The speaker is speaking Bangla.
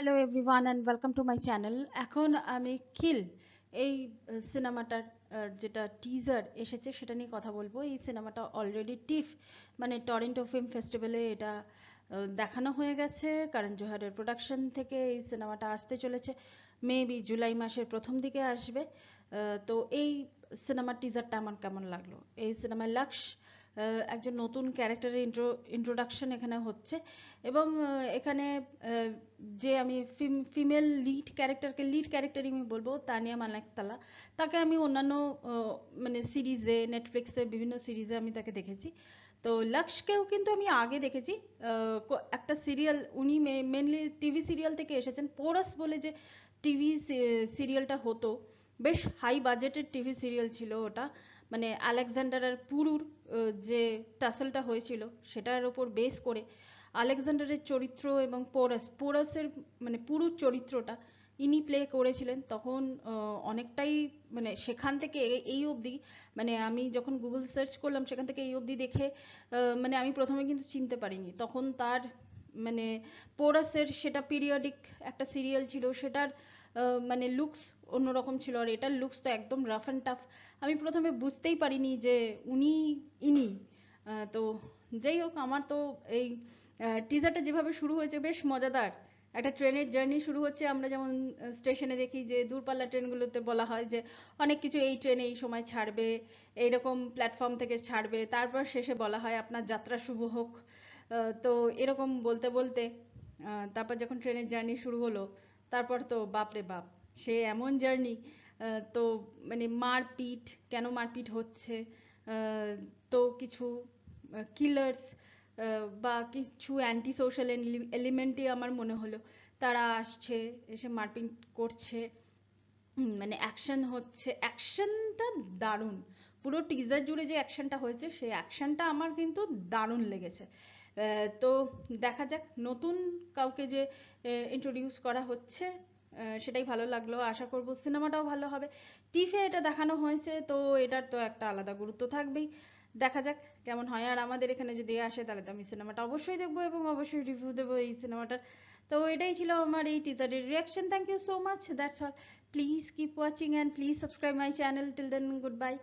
Hello everyone and welcome to my channel. এখন আমি কিল এই সিনেমাটার যেটা টিজার এসেছে সেটা নিয়ে কথা বলবো। এই সিনেমাটা অলরেডি মানে টরন্টো ফিল্ম ফেস্টিভ্যালে এটা দেখানো হয়ে গেছে। করণ জোহরের প্রোডাকশন থেকে এই সিনেমাটা আসতে চলেছে, মেবি জুলাই মাসের প্রথম দিকে আসবে। তো এই সিনেমার টিজারটা আমার কেমন লাগলো? এই সিনেমায় লক্স একজন নতুন ক্যারেক্টারের ইন্ট্রোডাকশন এখানে হচ্ছে এবং এখানে যে আমি ফিমেল লিড ক্যারেক্টারই আমি বলবো, তানিয়া মানিকতালা। তাকে আমি অন্যান্য মানে সিরিজে, নেটফ্লিক্সে বিভিন্ন সিরিজে আমি তাকে দেখেছি। তো লক্সকেও কিন্তু আমি আগে দেখেছি একটা সিরিয়াল, উনি মেনলি টিভি সিরিয়াল থেকে এসেছেন। পোরাস বলে যে টিভি সিরিয়ালটা হতো, বেশ হাই বাজেটের টিভি সিরিয়াল ছিল ওটা। মানে আলেকজান্ডার আর পুরুর যে টাসেলটা হয়েছিল সেটার ওপর বেস করে আলেকজান্ডারের চরিত্র এবং পোরাসের মানে পুরুর চরিত্রটা ইনি প্লে করেছিলেন। তখন অনেকটাই মানে সেখান থেকে এই অবধি, মানে আমি যখন গুগল সার্চ করলাম সেখান থেকে এই অবধি দেখে মানে আমি প্রথমে কিন্তু চিনতে পারিনি। তখন তার মানে পোরাসের সেটা পিরিয়ডিক একটা সিরিয়াল ছিল, সেটার মানে লুকস অন্যরকম ছিল, আর এটার লুকস তো একদম রাফ অ্যান্ড টাফ। আমি প্রথমে বুঝতেই পারিনি যে উনি ইনি। তো যাই হোক, আমার তো এই টিজারটা যেভাবে শুরু হয়েছে বেশ মজাদার। একটা ট্রেনের জার্নি শুরু হচ্ছে, আমরা যেমন স্টেশনে দেখি যে দূরপাল্লার ট্রেনগুলোতে বলা হয় যে অনেক কিছু, এই ট্রেনে এই সময় ছাড়বে, এইরকম প্ল্যাটফর্ম থেকে ছাড়বে, তারপর শেষে বলা হয় আপনার যাত্রা শুভ হোক। তো এরকম বলতে বলতে তারপর যখন ট্রেনের জার্নি শুরু হলো, তারপর তো বাপরে বাপ, সে এমন জার্নি। তো মানে মারপিট, কেন মারপিট হচ্ছে, তো কিছু কিলার্স বা কিছু অ্যান্টি সোশ্যাল এলিমেন্টই আমার মনে হলো তারা আসছে, এসে মারপিট করছে। মানে অ্যাকশন হচ্ছে, অ্যাকশনটা দারুণ। পুরো টিজার জুড়ে যে অ্যাকশনটা হয়েছে সেই অ্যাকশনটা আমার কিন্তু দারুণ লেগেছে। তো দেখা যাক, নতুন কাউকে যে ইন্ট্রোডিউস করা হচ্ছে, সেটাই ভালো লাগলো। আশা করব সিনেমাটাও ভালো হবে। টিভি এটা দেখানো হয়েছে তো এটার তো একটা আলাদা গুরুত্ব থাকবেই। দেখা যাক কেমন হয়। আর আমাদের এখানে যদি আসে তাহলে তো আমি সিনেমাটা অবশ্যই দেখবো এবং অবশ্যই রিভিউ দেবো এই সিনেমাটার। তো এটাই ছিল আমার এই টিজারের reaction. Thank you so much, that's all. Please keep watching and please subscribe my channel. Till then, goodbye.